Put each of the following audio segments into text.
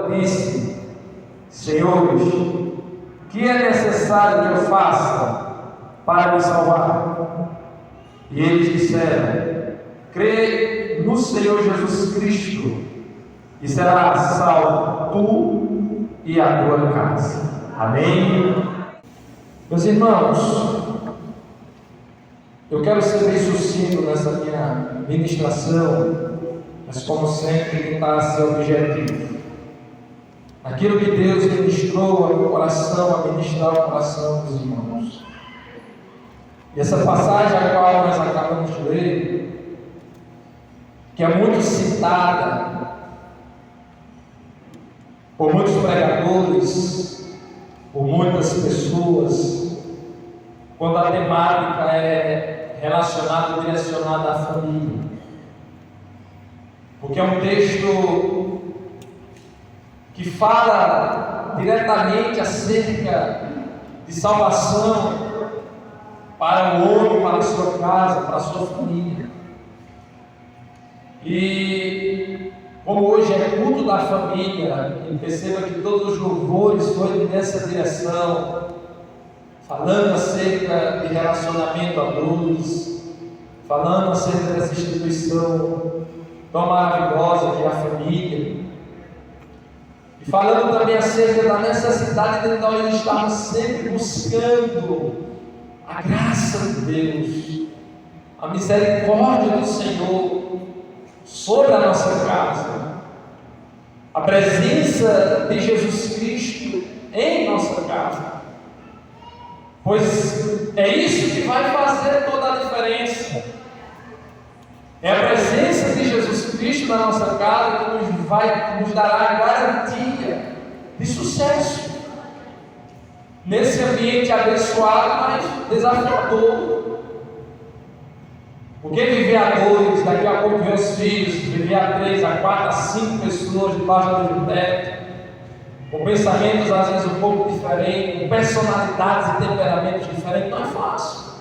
Disse: Senhores, o que é necessário que eu faça para me salvar? E eles disseram: crê no Senhor Jesus Cristo e serás salvo tu e a tua casa. Amém? Meus irmãos, eu quero ser bem sucinto nessa minha ministração, mas como sempre tentar ser objetivo. Aquilo que Deus ministrou ao meu coração, a ministrar ao coração dos irmãos. E essa passagem a qual nós acabamos de ler, que é muito citada por muitos pregadores, por muitas pessoas, quando a temática é relacionada, direcionada à família. Porque é um texto que fala diretamente acerca de salvação para o homem, para a sua casa, para a sua família. E como hoje é culto da família, perceba que todos os louvores foram nessa direção, falando acerca de relacionamento a dois, falando acerca dessa instituição tão maravilhosa que é a família. E falando também acerca da necessidade de nós estarmos sempre buscando a graça de Deus, a misericórdia do Senhor sobre a nossa casa, a presença de Jesus Cristo em nossa casa, pois é isso que vai fazer toda a diferença. É a presença de Jesus Cristo na nossa casa que nos dará a garantia de sucesso nesse ambiente abençoado, mas desafiador. Porque viver a dois, daqui a pouco ver os filhos, viver a 3, a 4, a 5 pessoas debaixo do teto, com pensamentos às vezes um pouco diferentes, com personalidades e temperamentos diferentes, não é fácil.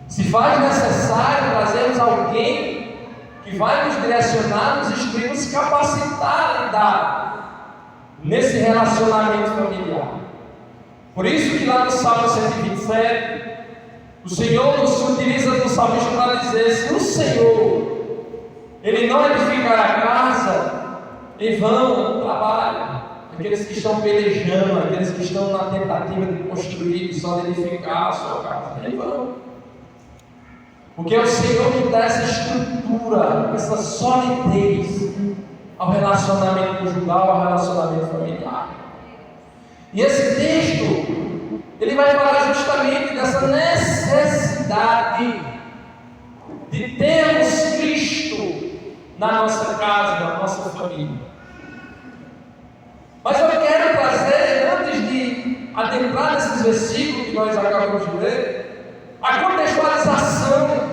Se faz necessário trazermos alguém que vai nos direcionar, nos instruir, nos capacitar a lidar nesse relacionamento familiar. Por isso que lá no Salmo 127, o Senhor nos utiliza no salmista para dizer: se o Senhor, Ele não edificar a casa, em vão trabalha. Aqueles que estão pelejando, aqueles que estão na tentativa de construir, de só edificar a sua casa, em vão. Porque é o Senhor que dá essa estrutura, essa solidez ao relacionamento conjugal, ao relacionamento familiar. E esse texto, ele vai falar justamente dessa necessidade de termos Cristo na nossa casa, na nossa família. Mas eu quero trazer, antes de adentrar nesses versículos que nós acabamos de ler, a contextualização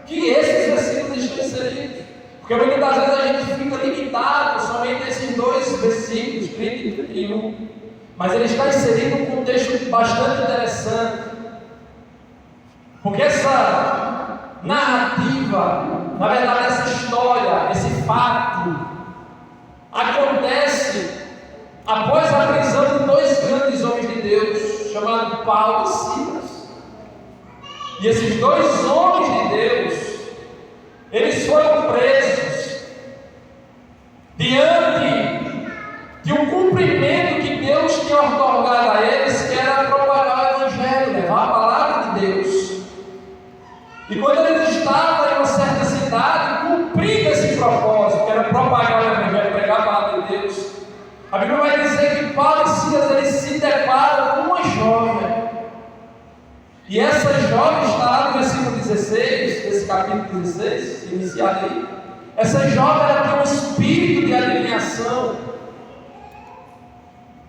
que esses versículos estão inseridos. Porque muitas das vezes a gente fica limitado somente a esses dois versículos, 30 e 31. Mas ele está inserido num contexto bastante interessante. Porque essa narrativa, na verdade essa história, esse fato, acontece após a prisão de dois grandes homens de Deus, chamados Paulo e Silas. E esses dois homens de Deus, eles foram presos diante de um cumprimento que Deus tinha otorgado a eles, que era propagar o Evangelho, levar a palavra de Deus. E quando eles estavam em uma certa cidade, cumprindo esse propósito, que era propagar o Evangelho, pregar a palavra de Deus, a Bíblia vai dizer que Paulo e Silas, eles se deparam com uma jovem. E essa jovem está lá no versículo 16, desse capítulo 16, iniciado aí. Essa jovem, ela tem um espírito de adivinhação.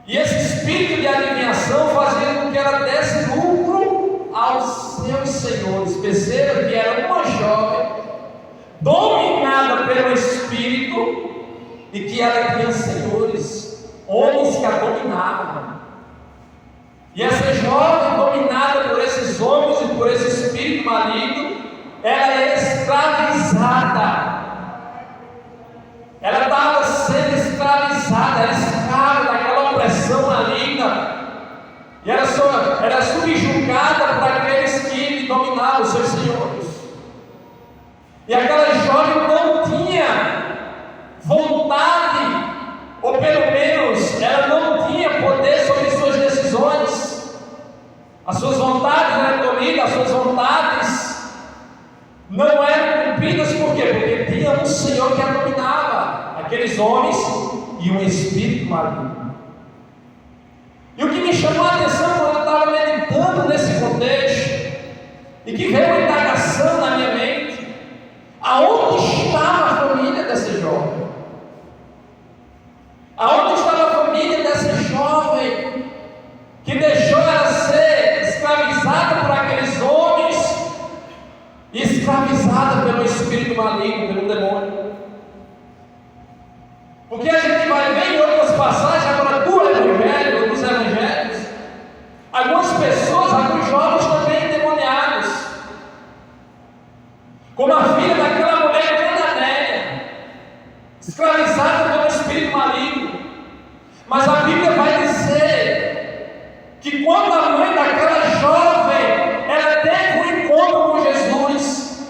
E esse espírito de adivinhação fazia com que ela desse lucro aos seus senhores. Perceba que era uma jovem dominada pelo espírito e que ela tinha senhores, homens que a dominavam. E essa jovem, dominada por esses homens e por esse espírito maligno, ela é escravizada. Ela estava sendo escravizada E aquela jovem não tinha vontade, ou pelo menos ela não tinha poder sobre suas decisões. As suas vontades eram tolhidas, as suas vontades não eram cumpridas. Por quê? Porque tinha um Senhor que a dominava, aqueles homens e um espírito maligno. E o que me chamou a atenção quando eu estava meditando nesse contexto, e que veio uma indagação na minha mente: aonde estava a família dessa jovem? Aonde estava a família dessa jovem que deixou ela ser escravizada por aqueles homens e escravizada pelo espírito maligno, pelo demônio? Porque a gente vai ver em outras passagens, agora dos evangelhos, algumas pessoas, alguns jovens também endemoniados, como a filha daquela mulher cananeia, escravizada pelo espírito maligno. Mas a Bíblia vai dizer que quando a mãe daquela jovem, ela teve um encontro com Jesus,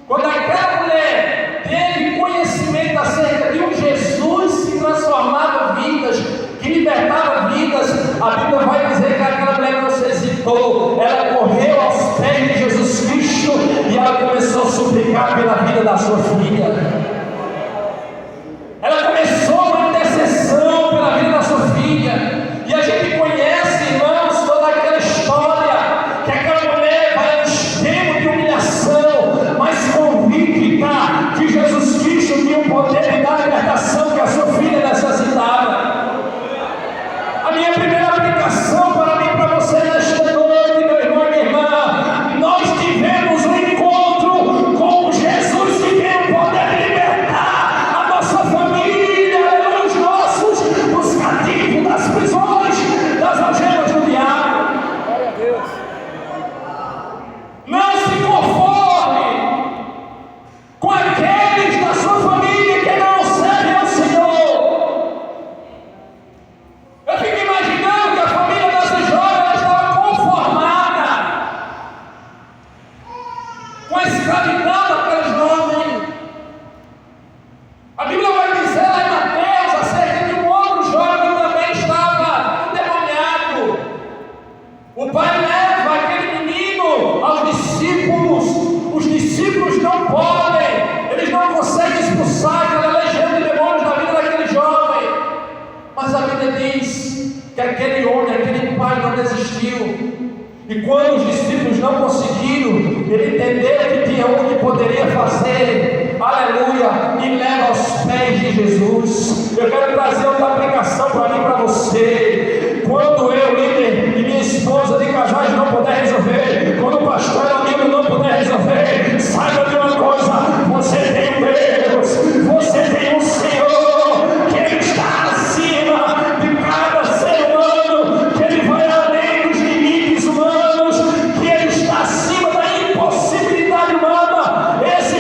quando aquela mulher teve conhecimento acerca de um Jesus que transformava vidas, que libertava vidas, a Bíblia vai dizer que aquela mulher não se hesitou, ela correu aos pés de Jesus Cristo e ela começou a suplicar pela vida da sua filha. Ela começou uma intercessão pela vida da sua filha. E a gente conhece, irmãos, toda aquela história, que aquela mulher vai ao extremo de humilhação, mas convicta que Jesus Cristo tinha o poder de dar a libertação que a sua filha necessitava. A minha primeira aplicação para mim e para você nesta noite, meu irmão e minha irmã: nós tivemos um encontro com Jesus que tem o poder de libertar a nossa família, os nossos, dos cativos, das prisões, das algemas do diabo. Glória a Deus. Não se conforme com aqueles da sua família que não servem ao Senhor. Eu fico imaginando que a família dessa jovem estava conformada com a escravidão daquela jovem. A Bíblia vai dizer lá em Mateus acerca de um outro jovem que também estava endemoniado. O pai leva aquele menino aos discípulos. Os discípulos não podem, eles não conseguem expulsar aquela legião de demônios da vida daquele jovem. Mas a Bíblia diz que aquele homem, aquele pai não desistiu. E quando os discípulos não conseguiram, ele entendeu que tinha um que poderia fazer, aleluia, e leva aos pés de Jesus. Eu quero trazer outra aplicação para mim e para você. Quando eu, líder, e minha esposa de casais não puder resolver, quando o pastor amigo não puder resolver, saiba de uma coisa: você tem um Deus, você tem um Senhor, que Ele está acima de cada ser humano, que Ele vai além dos limites humanos, que Ele está acima da impossibilidade humana. Esse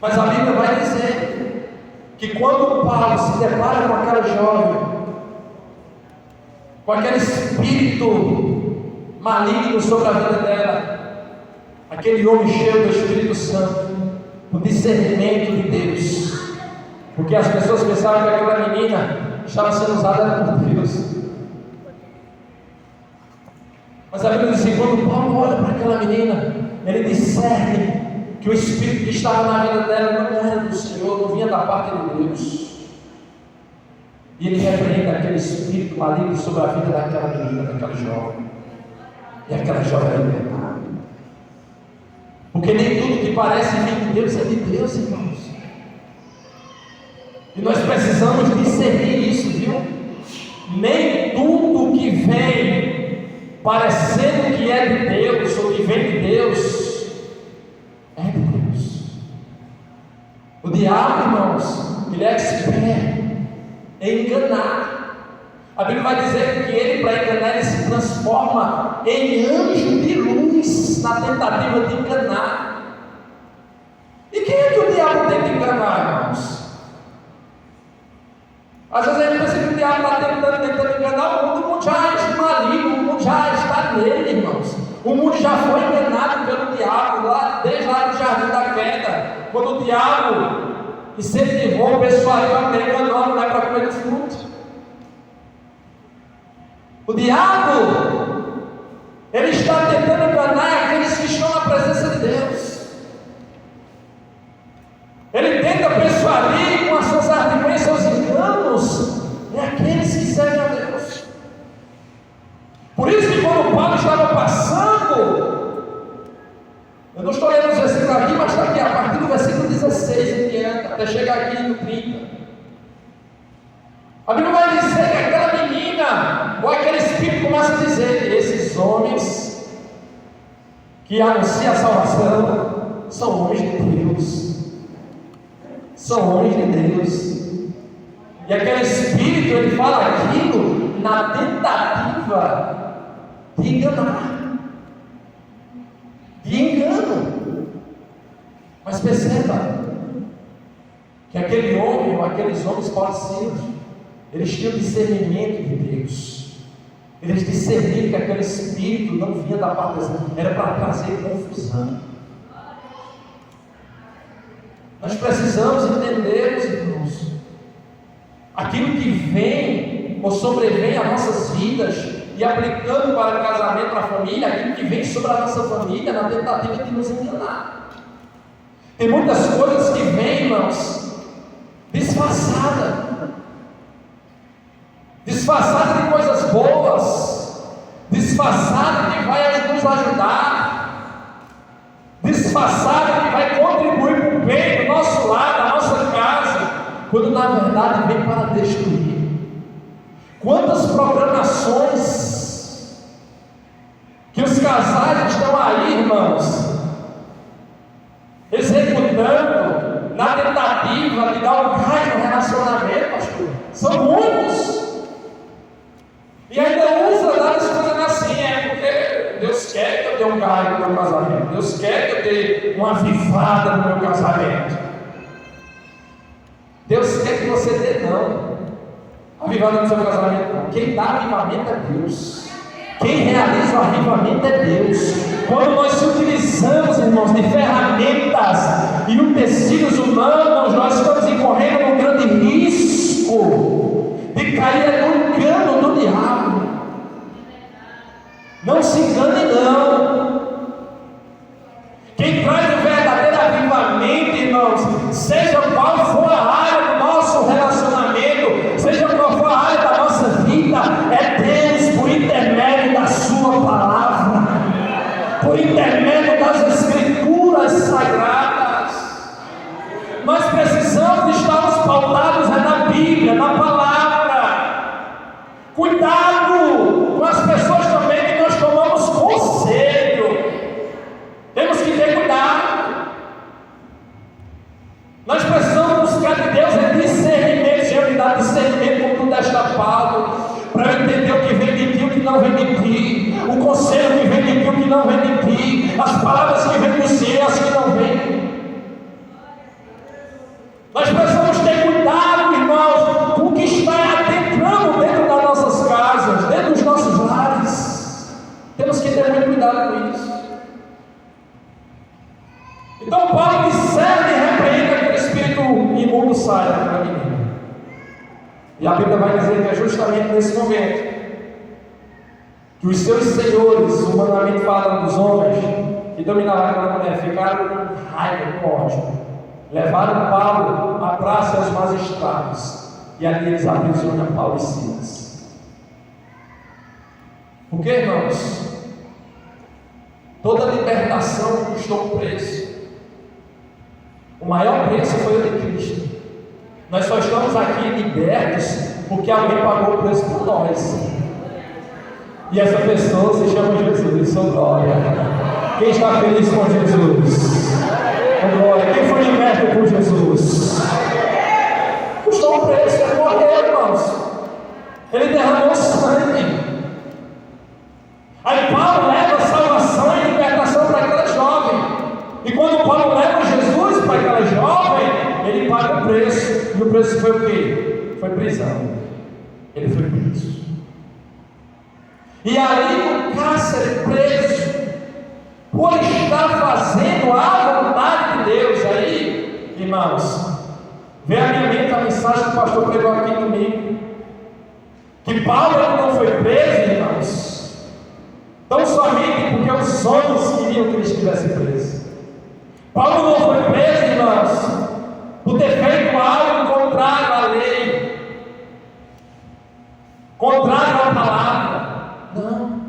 Mas a Bíblia vai dizer que quando Paulo se depara com aquela jovem, com aquele espírito maligno sobre a vida dela, aquele homem cheio do Espírito Santo, o discernimento de Deus, porque as pessoas pensavam que aquela menina estava sendo usada por Deus. Mas a Bíblia diz que quando Paulo olha para aquela menina, ele discerne que o Espírito que estava na vida dela não era do Senhor, não vinha da parte de Deus. E ele repreende aquele espírito maligno sobre a vida daquela menina, daquela jovem. E aquela jovem é libertada. Porque nem tudo que parece vir de Deus é de Deus, irmãos. E nós precisamos discernir isso, viu? Nem tudo que vem parecendo que é de Deus ou que vem de Deus é de Deus. O diabo, irmãos, ele é expert em enganar. A Bíblia vai dizer que ele, para enganar, ele se transforma em anjo de luz na tentativa de enganar. E quem é que o diabo tenta enganar, irmãos? Às vezes a gente pensa que o diabo está tentando enganar o mundo já é maligno, o mundo já está nele, irmãos. O mundo já foi enganado pelo diabo, desde lá do jardim da queda, quando o diabo incentivou o pessoal a comer a mulher para comer do fruto. O diabo, ele está tentando enganar aqueles que estão na presença de Deus. Ele tenta persuadir com as suas artimanhas, seus enganos, aqueles que servem a Deus. Por isso que quando Paulo estava passando, eu não estou lendo os versículos aqui, mas está aqui, a partir do versículo 16 em diante, até chegar aqui no 30. A Bíblia vai dizer que aquela menina, ou aquele espírito começa a dizer: esses homens que anunciam a salvação são homens de Deus. São homens de Deus. E aquele espírito, ele fala aquilo na tentativa de enganar, de engano. Mas perceba que aquele homem ou aqueles homens podem ser, eles tinham discernimento de Deus. Eles discerniram que aquele espírito não vinha da parte de Deus, era para trazer confusão. Nós precisamos entender, irmãos, aquilo que vem ou sobrevém às nossas vidas, e aplicando para o casamento, para a família, aquilo que vem sobre a nossa família, na tentativa de nos enganar. Tem muitas coisas que vêm, irmãos, disfarçada de coisas boas, disfarçada que vai nos ajudar, disfarçada que vai contribuir para o bem do nosso lar, da nossa casa, quando na verdade vem para destruir. Quantas programações que os casais estão aí, irmãos, executando na tentativa de dar um gás no relacionamento, pastor. São muitos. E ainda usa das coisas assim, porque Deus quer que eu dê um gás no meu casamento, Deus quer que eu dê uma avivada no meu casamento. Deus quer que você dê não. Avivamento no seu casamento não. Quem dá avivamento é Deus. Quem realiza o avivamento é Deus. Quando nós utilizamos, irmãos, de ferramentas e utensílios humanos, nós estamos incorrendo um grande risco de cair no engano do diabo. Não se engane não. Quem traz o verdadeiro avivamento, irmãos, seja qual for a área do nosso relacionamento, seja qual for a área da nossa vida, é Deus, por intermédio da sua palavra, por intermédio das escrituras sagradas. Nós precisamos estar pautados na Bíblia, na palavra. Cuidado com as pessoas também que nós tomamos conselho. Temos que ter cuidado. Nós precisamos buscar de Deus discernimento. Senhor, me dá discernimento como tu deste a Paulo, para eu entender o que vem de ti e o que não vem de ti, o conselho que vem de ti e o que não vem de ti, as palavras que vêm do Senhor e as que não vêm. Nós precisamos ter cuidado, irmãos, com o que está adentrando dentro das nossas casas, dentro dos nossos lares. Temos que ter muito cuidado com isso. Então Paulo discerne e repreende aquele espírito imundo, sai daquela menina. E a Bíblia vai dizer que é justamente nesse momento que os seus senhores, humanamente falando dos homens, que dominavam aquela mulher, ficaram com raiva, com ódio. Levaram Paulo à praça aos magistrados, e ali eles aprisionam Paulo e Silas. Porque, irmãos, toda libertação custou um preço. O maior preço foi o de Cristo. Nós só estamos aqui libertos porque alguém pagou o preço por nós. E essa pessoa se chama Jesus. Sou glória. Quem está feliz com Jesus? Glória. Quem foi liberto por Jesus? Custou um preço, ele morreu, irmãos. Ele derramou sangue. Aí Paulo leva salvação e libertação para aquela jovem. E quando Paulo leva Jesus para aquela jovem, ele paga o preço. E o preço foi o quê? Foi prisão. Ele foi preso. E ali no cárcere, preso, por estar fazendo a vontade de Deus. Aí, irmãos, vem à minha mente a mensagem que o pastor pregou aqui domingo, que Paulo não foi preso, irmãos, tão somente porque os homens queriam que ele estivesse preso. Paulo não foi preso, irmãos, por ter feito algo contrário à lei, contrário à palavra. Não.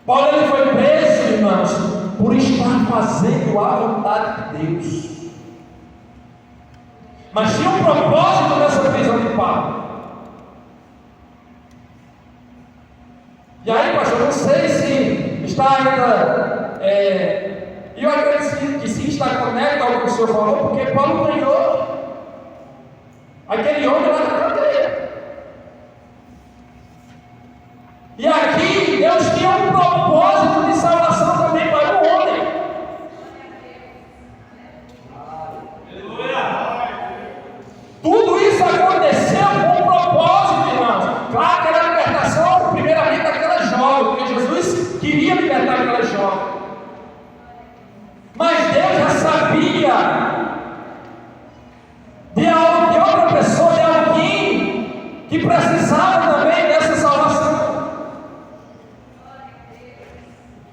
Paulo ele foi preso, irmãos, por estar fazendo a vontade de Deus. Mas tinha um propósito nessa prisão de Paulo. E aí, pastor, eu não sei se está ainda. Eu acredito que sim, está conectado ao que o senhor falou, porque Paulo ganhou aquele homem lá na cadeia. E aqui Deus tinha um propósito de salvação também para o homem. Tudo isso aconteceu com um propósito, irmãos. Claro que era a libertação, primeiramente, daquela jovem, porque Jesus queria libertar aquela jovem. Mas Deus já sabia de outra pessoa, de alguém que precisava também dessa salvação.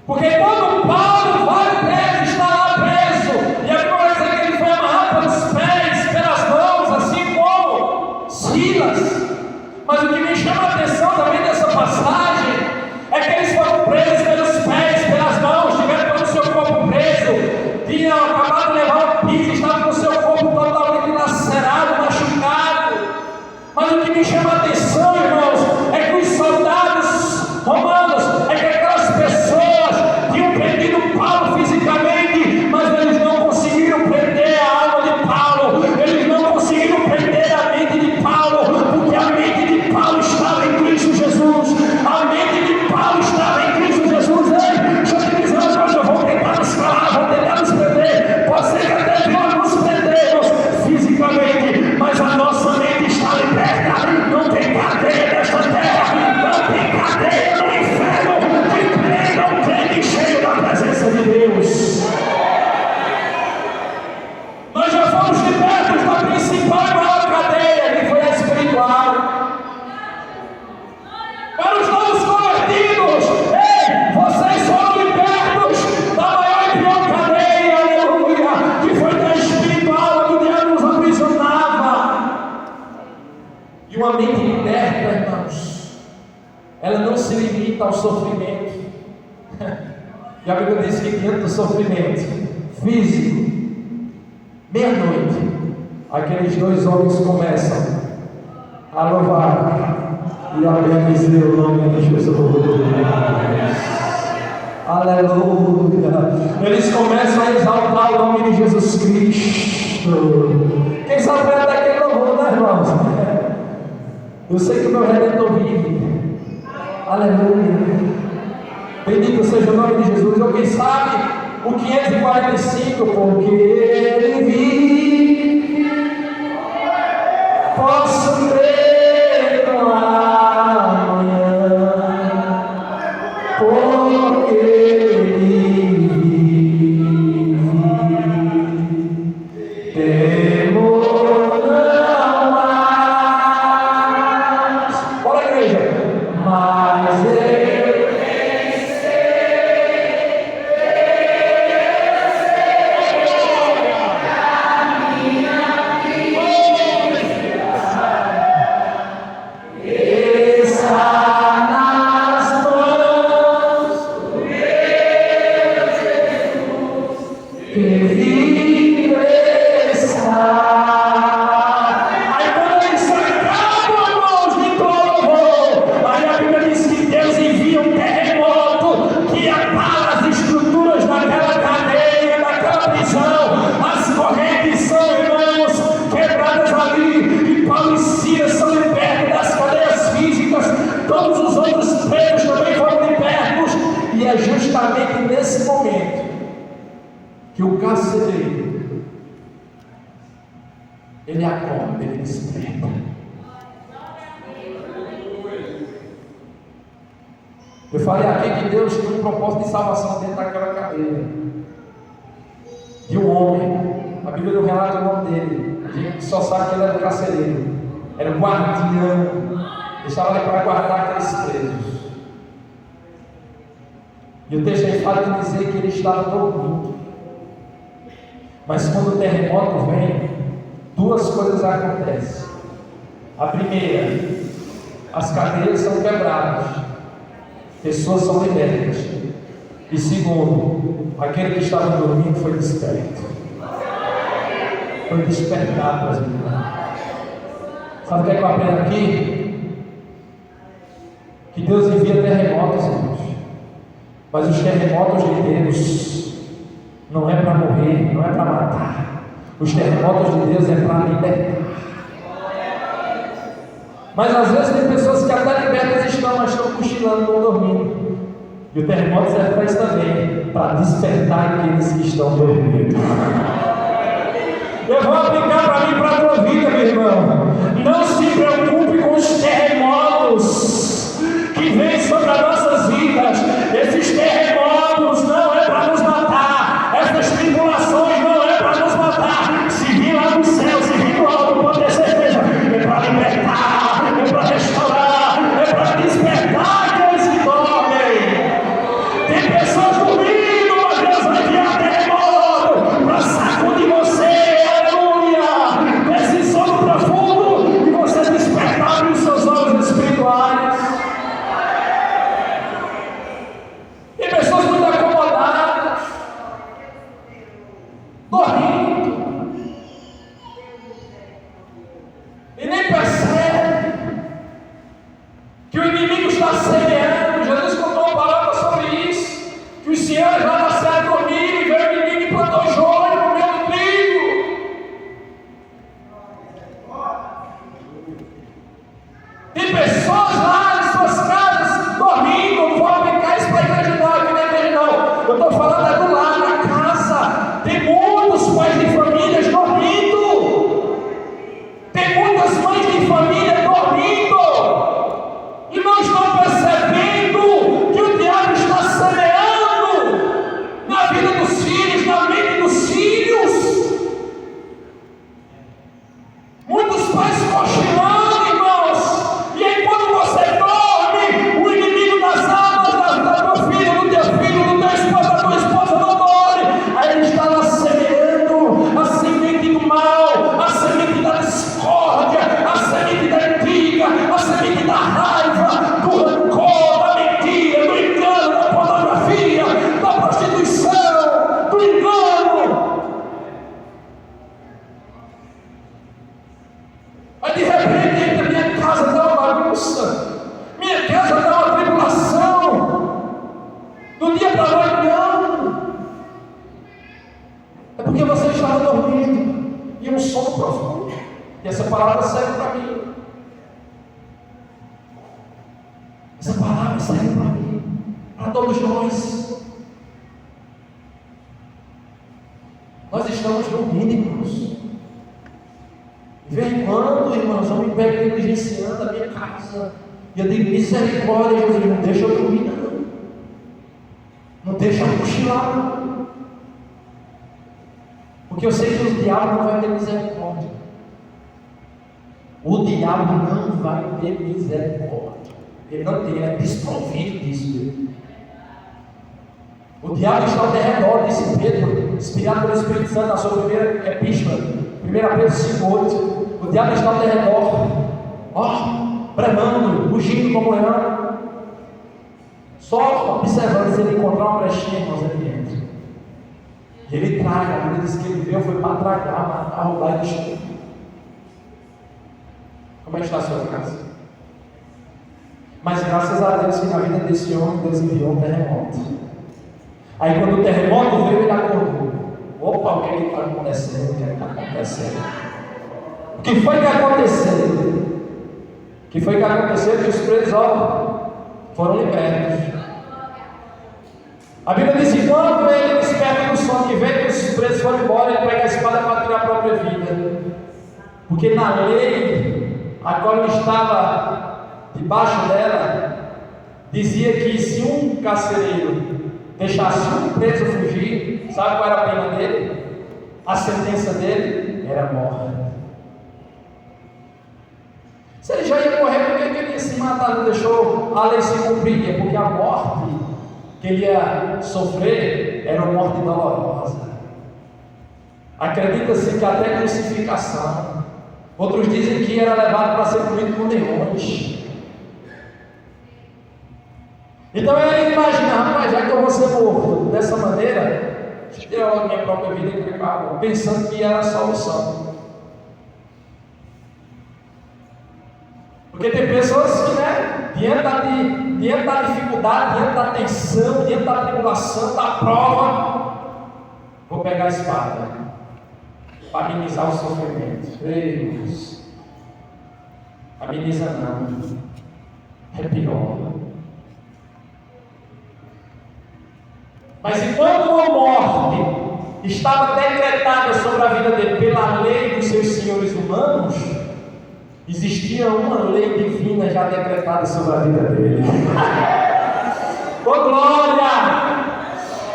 Porque quando Paulo vai preso, está lá preso, e a Bíblia vai dizer que ele foi amarrado pelos pés, pelas mãos, assim como Silas. Mas o que me chama a atenção também dessa passagem é que eles foram presos pelos pés, pelas mãos, tiveram todo o seu corpo preso, tinham acabado de levar um piso, estavam com o seu corpo totalmente lacerado, machucado. Mas o que me chama a atenção, irmãos, é que os soldados romanos, é que aquelas pessoas tinham prendido Paulo fisicamente, mas eles não conseguiram prender a alma de Paulo, eles não conseguiram prender a mente de Paulo, porque a mente de Paulo estava em Cristo Jesus. A mente de Paulo estava em Cristo Jesus. Ei, deixa eu te dizer uma coisa, eu vou tentar nos calar, vou tentar nos prender. Pode ser que até nós nos prendemos fisicamente, mas a nossa mente está liberta. Não tem cadeia nesta terra, não tem cadeia no inferno. Que crê, não crê, cheio da presença de Deus. Nós já fomos libertos da principal e maior cadeia, que foi a espiritual. Para os novos convertidos, ei, vocês foram libertos da maior e pior cadeia, aleluia, que foi da espiritual, que o diabo nos aprisionava. E uma mente liberta, irmãos, ela não se limita ao sofrimento. E a Bíblia diz que diante do sofrimento físico, meia-noite, aqueles dois homens começam a louvar e a bendizer o nome de Jesus. Aleluia. Eles começam a exaltar o nome de Jesus Cristo. Quem sabe é daquele louvor, né, irmãos? Eu sei que o meu Redentor vive. Aleluia. Bendito seja o nome de Jesus. Ou quem sabe o 545, porque Ele vive. que vive está. Aí quando eles se acabam, irmãos, de louvor, aí a Bíblia diz que Deus envia um terremoto que abala as estruturas daquela cadeia, daquela prisão. As correntes são, irmãos, quebradas ali, e Paulo e Silas são libertos das cadeias físicas. Todos os outros presos também foram libertos. E é justamente nesse momento que o carcereiro, ele acorda, ele desperta. Eu falei aqui que Deus tinha um propósito de salvação dentro daquela cadeia, de um homem. A Bíblia não relata o nome dele, a gente só sabe que ele era o carcereiro, era o guardião, ele estava ali para guardar aqueles presos. E o texto aí fala de dizer que ele estava dormindo. Mas quando o terremoto vem, duas coisas acontecem. A primeira, as cadeias são quebradas, pessoas são libertas. E segundo, aquele que estava dormindo foi desperto. Foi despertado, as irmãs. Sabe o que é que eu aprendo aqui? Que Deus envia terremotos, irmãos. Mas os terremotos de Deus não é para morrer, não é para matar. Os terremotos de Deus é para libertar. Mas às vezes tem pessoas que até libertas estão, mas estão cochilando, estão dormindo. E o terremoto serve para isso também, para despertar aqueles que estão dormindo. Eu vou aplicar para mim e para a tua vida, meu irmão. Não se preocupe com os terremotos que vêm sobre as nossas vidas. Esses terremotos não é para nos matar. Essas tribulações não é para nos matar. Se vir lá do céu, se vir do alto, pode ter certeza. É para libertar, é para restaurar, é para despertar aqueles que dormem. Tem pessoas dormindo, mas Deus vai enviar terremoto para sacudir você. Aleluia! Esse sono profundo e você despertar, abrir os seus olhos espirituais. Tem pessoas muito acomodadas, dormindo, e nem percebe que o inimigo está semeando. Jesus contou uma palavra sobre isso, que os senhores lá na cidade dormiram e veio o inimigo e plantou joio no meio do trigo. Tem pessoas lá em suas casas dormindo. Não vou aplicar isso para a igreja não, aqui na igreja não. Eu estou falando é do lado, da casa. Tem muitos pais de famílias dormindo. Tem muitas mães de família dormindo. E não estão percebendo que o diabo está semeando na vida dos filhos, na mente dos filhos. Muitos pais cochilando, irmãos. E aí quando você dorme, o inimigo das almas da tua filha, do teu filho, do teu esposo, da tua esposa não dorme. Aí ele está lá semeando a semente do mal, a semente da discórdia, a semente da intriga, a semente da raiva, do rancor, da mentira, do engano, da pornografia, da prostituição, do engano. Aí de repente entra, minha casa dá uma bagunça, minha casa dá uma tribulação, do dia para a noite não. É porque você estava dormindo, e um sono profundo. E essa palavra serve para mim. Essa palavra serve para mim, para todos nós. Nós estamos dormindo, irmãos. De vez em quando, irmãos, eu me pego negligenciando a minha casa. E eu digo, misericórdia, Jesus, não deixa eu dormir, não. Não deixa eu cochilar, não. Porque eu sei que o diabo não vai ter misericórdia. O diabo não vai ter misericórdia. Ele não tem, ele é desprovido disso. O diabo está ao derredor, disse Pedro, inspirado pelo Espírito Santo na sua primeira epístola, 1 Pedro 5,8. O diabo está ao derredor, bramando, rugindo como leão, só observando se ele encontrar uma brechinha, irmãos, ali dentro. Ele traga, a Bíblia diz que ele veio foi para tragar, matar, roubar e destruir. Como é que está a sua casa? Mas graças a Deus que na vida desse homem Deus enviou um terremoto. Aí quando o terremoto veio, ele acordou. Opa, o que está acontecendo? O que está acontecendo? O que foi que aconteceu? O que foi que aconteceu? Que os presos foram libertos. A Bíblia diz que quando ele desperta do sono que veio, que os presos foram embora, ele pega a espada para tirar a própria vida. Porque na lei, a qual ele estava debaixo dela, dizia que se um carcereiro deixasse um preso fugir, sabe qual era a pena dele? A sentença dele era morte. Se ele já ia morrer, por que ele ia se matar? Não deixou a lei se cumprir? É porque a morte que ele ia sofrer era uma morte dolorosa. Acredita-se que até crucificação. Outros dizem que era levado para ser comido por leões. Então ele imagina, rapaz, já que eu vou ser morto dessa maneira, eu a minha própria vida entregada, pensando que era a solução. Porque tem pessoas que, diante da dificuldade, diante da tensão, diante da tribulação, da prova, vou pegar a espada para amenizar o sofrimento. Deus, ameniza não, é pior. Mas enquanto a morte estava decretada sobre a vida dele pela lei dos seus senhores humanos, existia uma lei divina já decretada sobre a vida dele. Oh glória!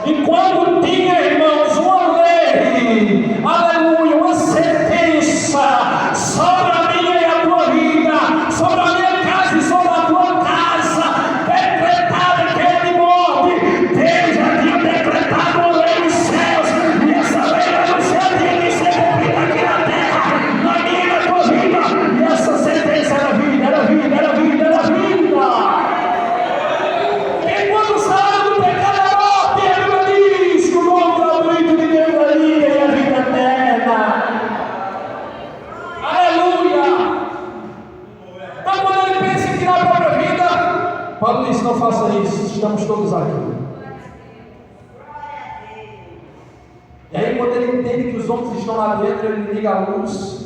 E quando tinha, irmãos, uma lei, aleluia, uma sentença sobre a minha e a tua vida, sobre a minha casa e sobre a tua casa, decretada que é de morte, Deus já tinha decretado uma lei nos céus, e essa lei no céu tinha que ser cumprida aqui na terra, na minha e na tua vida, e essa sentença era vida, era vida, era vida, era vida. E quando saiu do pecado da morte, a Bíblia diz que o nome gratuito de Deus é vida e a vida eterna. Aleluia! Então quando ele pensa em tirar a própria vida, Paulo diz, não faça isso, estamos todos aqui. E aí quando ele entende que os homens estão lá dentro, ele liga a luz.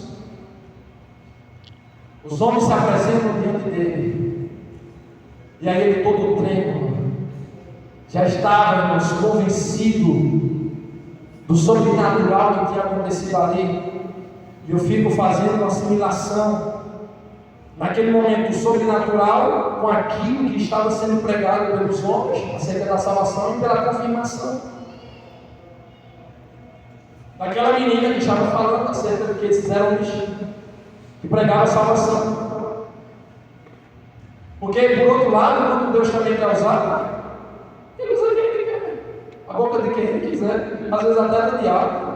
Os homens se apresentam diante dele. E aí ele todo trêmulo, já estava, irmãos, convencido do sobrenatural que tinha acontecido ali. E eu fico fazendo uma assimilação naquele momento do sobrenatural com aquilo que estava sendo pregado pelos homens acerca da salvação e pela confirmação daquela menina que estava falando acerca do que eles fizeram que pregava a salvação. Porque por outro lado, quando Deus também quer usar, ele usa quem ele quer, a boca de quem ele quiser, às vezes até do diabo.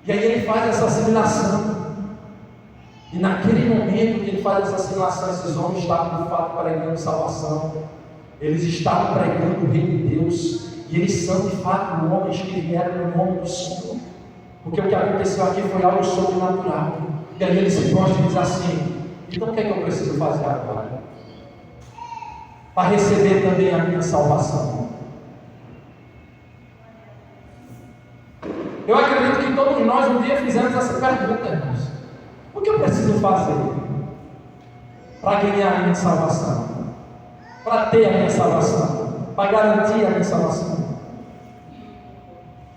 E aí ele faz essa assimilação. E naquele momento que ele faz essa assimilação, esses homens estavam de fato pregando salvação. Eles estavam pregando o reino de Deus. E eles são de fato homens que vieram no nome do Senhor. Porque o que aconteceu aqui foi algo sobrenatural. E aí ele se prostra e diz assim: então o que é que eu preciso fazer agora? Para receber também a minha salvação. Eu acredito que todos nós um dia fizemos essa pergunta, irmãos. O que eu preciso fazer para ganhar a minha salvação? Para ter a minha salvação? Para garantir a minha salvação?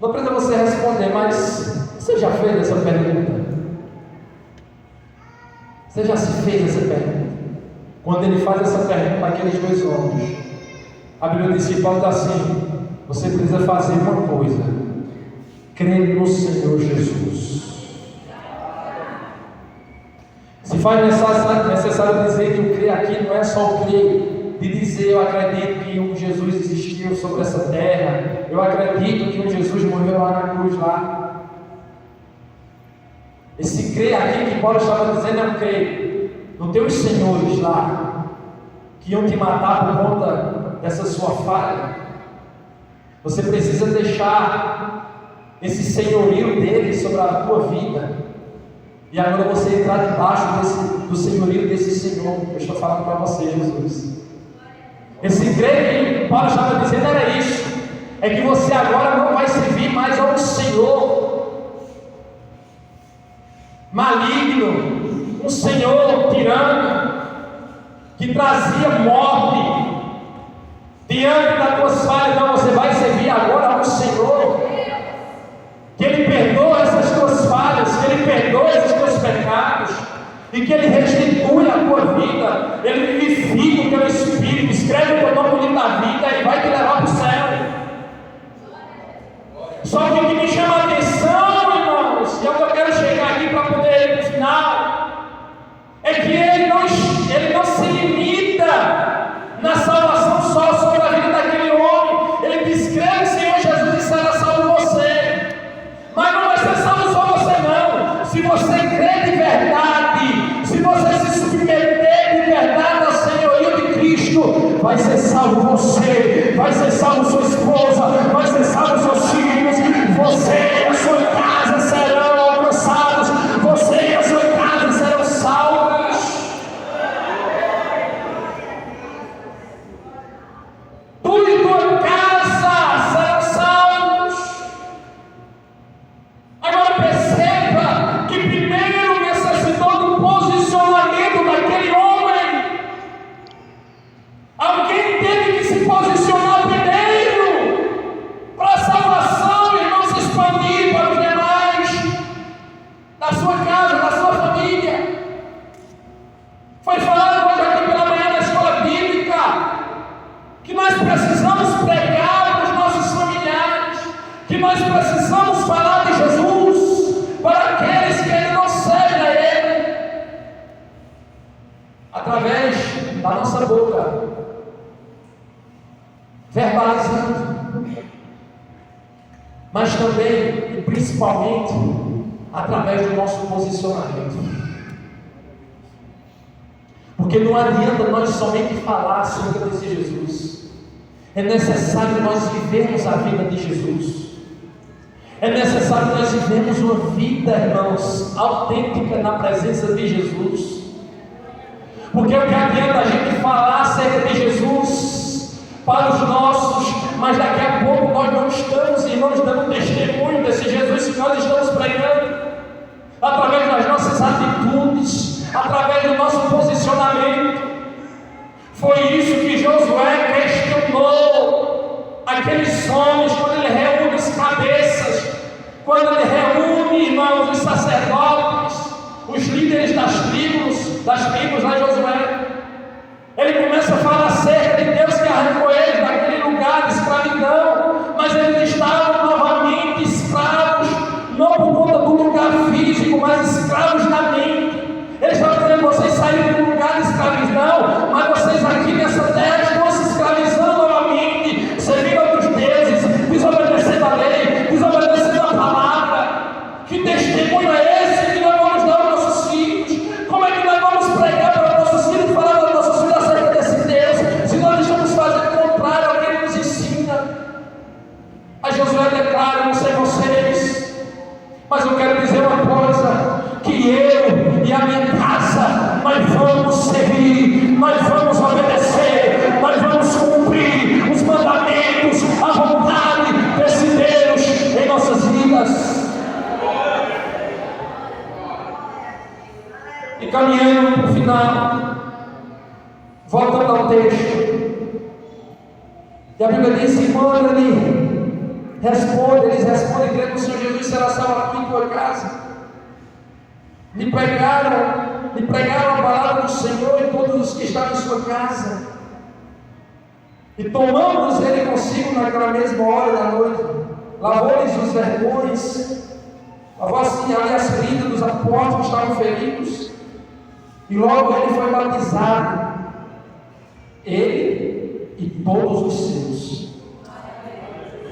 Não precisa você responder, mas você já fez essa pergunta? Você já se fez essa pergunta? Quando ele faz essa pergunta àqueles dois homens, a Bíblia diz que Paulo diz assim: você precisa fazer uma coisa, crer no Senhor Jesus. Se faz necessário dizer que o crer aqui não é só o crer de dizer eu acredito que um Jesus existiu sobre essa terra, eu acredito que um Jesus morreu lá na cruz lá. Esse crer aqui que Paulo estava dizendo é um crer nos teus senhores lá, que iam te matar por conta dessa sua falha. Você precisa deixar esse senhorio dele sobre a tua vida. E agora você entrar debaixo do senhorio desse Senhor. Eu estou falando para você, Jesus. Esse grego que Paulo estava dizendo era isso. É que você agora não vai servir mais ao Senhor maligno, um Senhor tirano, que trazia morte diante das tuas falhas. Não, você vai servir agora ao Senhor, que Ele perdoa essas tuas falhas, que Ele perdoa esses teus pecados, e que Ele restitui a tua vida, Ele vivifica o teu espírito, escreve o teu nome no livro da vida e vai te levar para o céu. Só que o que me chama a atenção, irmãos, e é o que eu quero chegar aqui para poder ir no final, é que Ele não se limita na salvação só sobre a vida daquele homem. Ele descreve o Senhor Jesus e será salvo você. Mas não vai ser salvo só você não. Se você crer de verdade, se você se submeter de verdade ao senhorio de Cristo, vai ser salvo você, vai ser salvo sua esposa, vai ser salvo seus filhos, você e a sua casa serão alcançados, você e a sua casa serão salvos. Tu e tua casa serão salvos. Agora perceba que primeiro necessitou do posicionamento daquele homem. Alguém teve que se posicionar primeiro para a salvação e não se expandir para os demais, da sua casa, da sua família. Foi falado hoje aqui pela manhã na escola bíblica que nós precisamos pregar para os nossos familiares, que nós precisamos falar de Jesus para aqueles que ainda não servem a Ele, através da nossa boca, verbalizando, mas também e principalmente através do nosso posicionamento. Porque não adianta nós somente falar sobre esse Jesus. É necessário nós vivermos a vida de Jesus. É necessário nós vivermos uma vida, irmãos, autêntica na presença de Jesus. Porque o que adianta a gente falar acerca de Jesus para os nossos, mas daqui a pouco nós não estamos, irmãos, dando testemunho desse Jesus que nós estamos pregando, através das nossas atitudes, através do nosso posicionamento. Foi isso que Josué questionou aqueles homens quando ele reúne os cabeças, quando ele reúne, irmãos, os sacerdotes, os líderes das tribos lá em Josué. Ele começa a falar acerca de Deus que arrancou eles daquele lugar de escravidão, mas eles estavam novamente escravos, não por conta do lugar físico, mas escravos na mente. Ele está dizendo: vocês saíram de um lugar de escravidão, mas vocês aqui nessa terra estão se escravizando novamente, servindo a outros deuses, desobedecendo a lei, desobedecendo a palavra. Que testemunho é esse que nós vamos dar aos nossos filhos? Como é que nós vamos pregar para os nossos filhos, falar para os nossos filhos acerca desse Deus, se nós estamos fazendo o contrário ao que Ele nos ensina? Aí Josué declara: não sei vocês, mas eu quero dizer uma coisa, que eu e a minha casa, nós vamos servir, nós vamos obedecer, nós vamos cumprir os mandamentos, a vontade desse Deus em nossas vidas. E caminhando para o final, voltando ao texto, e a Bíblia diz: e manda eles respondem, crendo que o Senhor Jesus será salvo aqui em tua casa. Lhe pregaram a palavra do Senhor e todos os que estavam em sua casa. E tomando-os ele consigo naquela mesma hora da noite, lavou-lhes os vergões, lavou assim ali as feridas dos apóstolos que estavam feridos, e logo ele foi batizado, ele e todos os seus.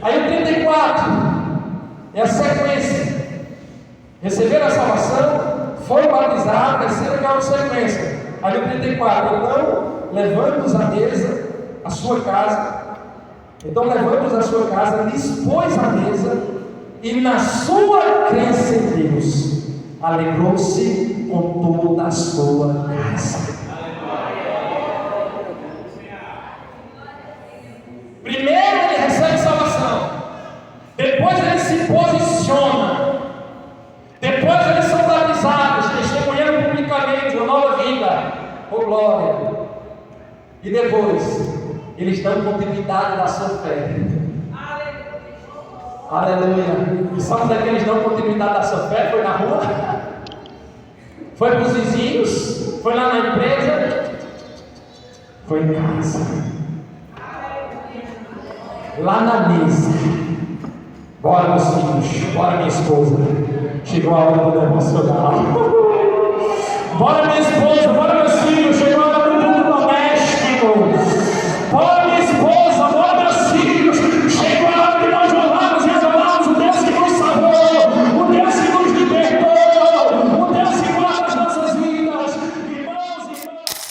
Aí o 34 é a sequência: receberam a salvação, foi batizado, terceira que é uma sequência. Aí o 34, então, levando-os à mesa, a sua casa, Então levando-os à sua casa, dispôs a mesa, e na sua crença em Deus, alegrou-se com toda a sua casa. Primeiro ele recebe salvação, depois ele se posiciona, depois eles são batizados, testemunhando publicamente uma nova vida, oh glória, e depois eles dão continuidade da sua fé. Aleluia. E sabe onde é que eles dão continuidade da sua fé? Foi na rua? Foi para os vizinhos? Foi lá na empresa? Foi em casa. Lá na mesa. Bora, meus filhos. Bora, minha esposa. Chegou a hora do devocional.